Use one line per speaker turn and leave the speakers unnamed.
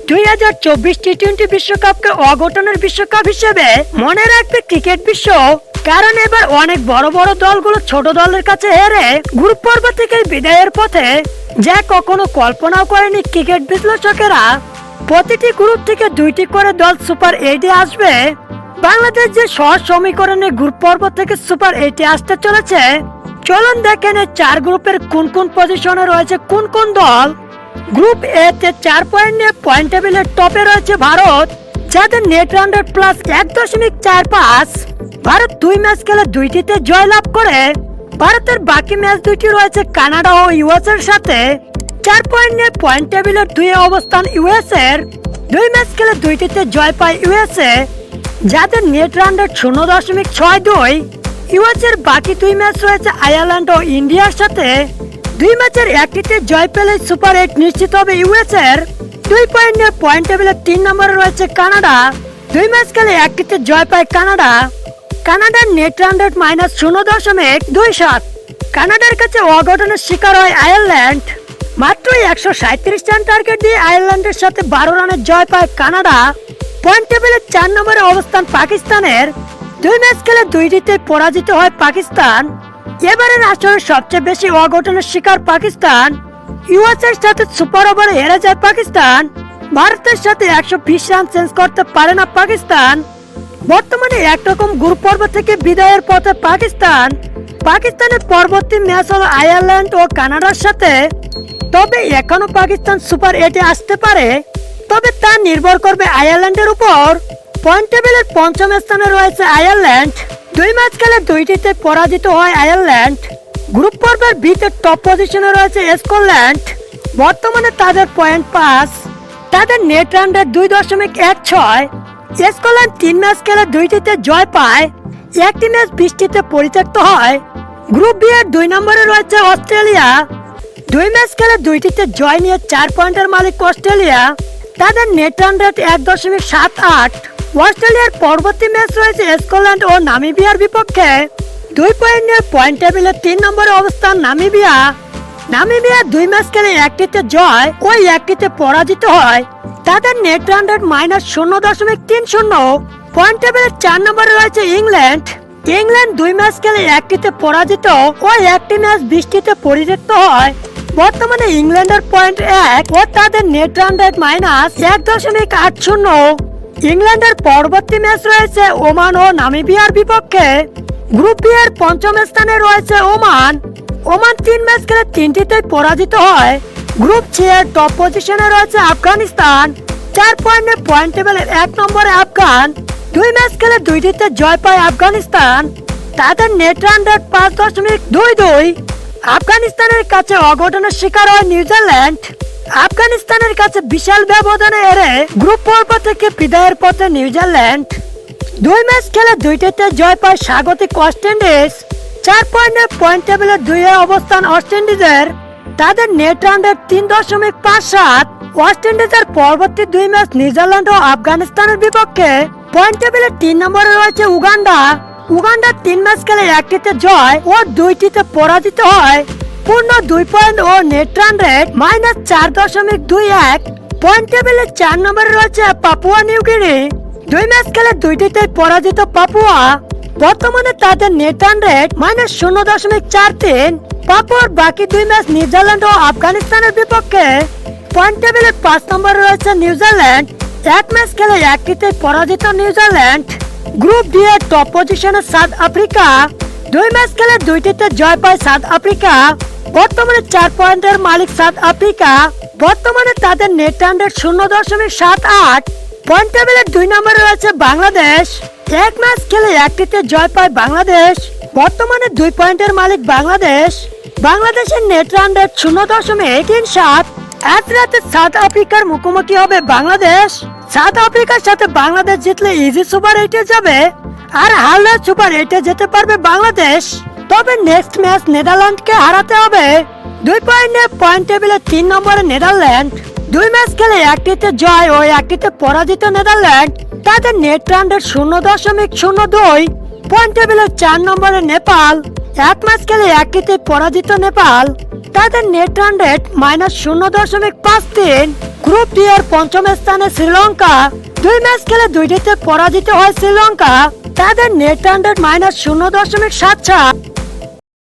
2024 টি-20 বিশ্বকাপকে অঘটনের বিশ্বকাপ হিসেবে মনে রাখবে ক্রিকেট বিশ্ব। কারণ এবার অনেক বড় বড় দলগুলো ছোট দলের কাছে হেরে গ্রুপ পর্ব থেকে বিদায়ের পথে, যা কখনো কল্পনাও করেনি ক্রিকেট বিশ্লেষকেরা। প্রতিটি গ্রুপ থেকে 2টি করে দল সুপার 8-এ আসবে। বাংলাদেশ যে সহজ সমীকরণে গ্রুপ পর্ব থেকে সুপার 8-এ আসতে চলেছে, চলুন দেখেন এই 4 গ্রুপের কোন কোন পজিশনে রয়েছে কোন কোন দল। গ্রুপ এ তে 4 পয়েন্ট নিয়ে পয়েন্ট টেবিলের টপে রয়েছে ভারত, যাদের net run rate plus 1.45। Bharat 2 match খেলে 2টিতে জয়লাভ করে। ভারতের বাকি ম্যাচ 2টি রয়েছে কানাডা ও ইউএস এর সাথে। 4 পয়েন্ট নিয়ে পয়েন্ট টেবিলের 2-এ অবস্থান ইউএস এর। 2 ম্যাচ খেলে 2টিতে জয় পায় ইউএসএ, যাদের নেট রান রেট 0.62। ইউএস এর বাকি 2 ম্যাচ রয়েছে আয়ারল্যান্ড ও ইন্ডিয়ার সাথে। 2 ম্যাচের একটিতে জয় পেলে সুপার 8 নিশ্চিত হবে ইউএস এর। 2 পয়েন্ট নিয়ে পয়েন্ট টেবিলের 3 নম্বরে রয়েছে কানাডা। 2 ম্যাচ খেলে একটিতে জয় পায় কানাডা। কানাডার নেট রান রেট -0.27। কানাডার কাছে অঘটনের শিকার হয় আয়ারল্যান্ড। মাত্র 137 রান টার্গেট দিয়ে আয়ারল্যান্ডের সাথে 12 রানের জয় পায় কানাডা। পয়েন্ট টেবিলের 4 নম্বরে অবস্থান পাকিস্তানের। 2 ম্যাচ খেলে 2টিতে পরাজিত হয় পাকিস্তান। এবারের আসরে সবচেয়ে বেশি অঘটনের শিকার পাকিস্তান। ইউএস এর সাথে সুপার ওভারে হেরে যায় পাকিস্তান। ভারতের সাথে 120 রান চেঞ্জ করতে পারে না পাকিস্তান। বর্তমানে একরকম গ্রুপ পর্ব থেকে বিদায়ের পথে পাকিস্তান। পাকিস্তানের পরবর্তী ম্যাচ হলো আয়ারল্যান্ড ও কানাডার সাথে। তবে এখনো পাকিস্তান সুপার 8-এ আসতে পারে, তবে তা নির্ভর করবে আয়ারল্যান্ডের উপর। পয়েন্ট টেবিলের 5ম স্থানে রয়েছে আয়ারল্যান্ড। 2 ম্যাচ খেলে 2টিতে পরাজিত হয় আয়ারল্যান্ড। গ্রুপ পর্বের বিতে টপ পজিশনে রয়েছে স্কটল্যান্ড। বর্তমানে তাদের পয়েন্ট 5। তাদের net run rate 2.16। Scotland 3 match খেলে 2টিতে জয় পায়। একটি ম্যাচ বৃষ্টিতে পরিত্যক্ত হয়। গ্রুপ বি এর 2 নম্বরে রয়েছে অস্ট্রেলিয়া। 2 ম্যাচ খেলে 2টিতে জয় নিয়ে 4 পয়েন্টের মালিক অস্ট্রেলিয়া। তাদের নেট রান রেট 1.78। অস্ট্রেলিয়ার পরবর্তী ম্যাচ রয়েছে স্কটল্যান্ড ও নামিবিয়ার বিপক্ষে। 2 পয়েন্ট নিয়ে পয়েন্ট টেবিলের 3 নম্বরে অবস্থান নামিবিয়া। নামিবিয়া 2 ম্যাচ খেলে একটিতে জয় ও একটিতে পরাজিত হয়। তাদের নেট রান রেট -0.30। পয়েন্ট টেবিলের 4 নম্বরে রয়েছে ইংল্যান্ড। ইংল্যান্ড 2 ম্যাচ খেলে একটিতে পরাজিত ও একটি ম্যাচ বৃষ্টিতে পরিত্যক্ত হয়। বর্তমানে ইংল্যান্ডের পয়েন্ট 1 ও তাদের নেট রান রেট -1.80। ইংল্যান্ডের পরবর্তী ম্যাচ রয়েছে ওমান ও নামিবিয়ার বিপক্ষে। গ্রুপ বি এর 5ম স্থানে রয়েছে ওমান। ওমান 3 ম্যাচ খেলে 3টিতে পরাজিত হয়। গ্রুপ সি এর টপ পজিশনে রয়েছে আফগানিস্তান। 4 পয়েন্টে পয়েন্ট টেবিলের 1 নম্বরে আফগান। 2 ম্যাচ খেলে 2টিতে জয় পায় আফগানিস্তান। তাদের নেট রান রেট 5.22। আফগানিস্তানের কাছে অঘটনের শিকার হয় নিউজিল্যান্ড। আফগানিস্তানের কাছে বিশাল ব্যবধানে হেরে গ্রুপ পর্ব থেকে বিদায়ের পথে নিউজিল্যান্ড। 2 ম্যাচ খেলে 2টিতে জয় পায় স্বাগতিক ওয়েস্ট ইন্ডিজ। 4 পয়েন্টে পয়েন্ট টেবিলের 2-এ অবস্থান ওয়েস্ট ইন্ডিজের। তাদের নেট রান রেট 3.57। ওয়েস্ট ইন্ডিজের পরবর্তী 2 ম্যাচ নিউজিল্যান্ড ও আফগানিস্তানের বিপক্ষে। পয়েন্ট টেবিলের 3 নম্বরে রয়েছে উগান্ডা। উগান্ডা 3 ম্যাচ খেলে একটিতে জয় ও 2টিতে পরাজিত হয়। পূর্ণ 2 পয়েন্ট ও নেট রান রেট -4.21। পয়েন্ট টেবিলের 4 নম্বরে রয়েছে পাপুয়া নিউগিনি। 2 ম্যাচ খেলে 2টিতে পরাজিত পাপুয়া। বর্তমানে তাদের নেট রান রেট -0.43। পাপুয়ার বাকি 2 ম্যাচ নিউজিল্যান্ড ও আফগানিস্তানের বিপক্ষে। পয়েন্ট টেবিলের 5 নম্বরে রয়েছে নিউজিল্যান্ড। 1 ম্যাচ খেলে একটিতে পরাজিত নিউজিল্যান্ড। গ্রুপ ডি এর টপ পজিশনে সাউথ আফ্রিকা। 2 ম্যাচ খেলে 2টিতে জয় পায় সাউথ আফ্রিকা। বর্তমানে 4 পয়েন্টের মালিক সাউথ আফ্রিকা। বর্তমানে তাদের নেট রান রেট 0.78। পয়েন্ট টেবিলের 2 নম্বরে রয়েছে বাংলাদেশ। 1 ম্যাচ খেলে একটিতে জয় পায় বাংলাদেশ। বর্তমানে 2 পয়েন্টের মালিক বাংলাদেশ। বাংলাদেশের নেট রান রেট 0.37। আজ রাতে সাউথ আফ্রিকার মুখোমুখি হবে বাংলাদেশ। সাউথ আফ্রিকার সাথে বাংলাদেশ জিতলে ইজি সুপার 8-এ যাবে, আর হারলে সুপার 8-এ যেতে পারবে বাংলাদেশ। তবে নেক্সট ম্যাচ নেদারল্যান্ডকে হারাতে হবে। 2 পয়েন্ট নিয়ে পয়েন্ট টেবিলের 3 নম্বরে নেদারল্যান্ড। 2 ম্যাচ খেলে একটিতে জয় ও একটিতে পরাজিত নেদারল্যান্ড। তাদের নেট রান রেট 0.02। পয়েন্ট টেবিলের 4 নম্বরে নেপাল। 1 ম্যাচ খেলে একটিতে পরাজিত নেপাল। তাদের net run rate -0.53। Group D এর পঞ্চম স্থানে শ্রীলঙ্কা। 2 ম্যাচ খেলে 2টিতে পরাজিত হয় শ্রীলঙ্কা। তাদের নেট রান রেট -0.77।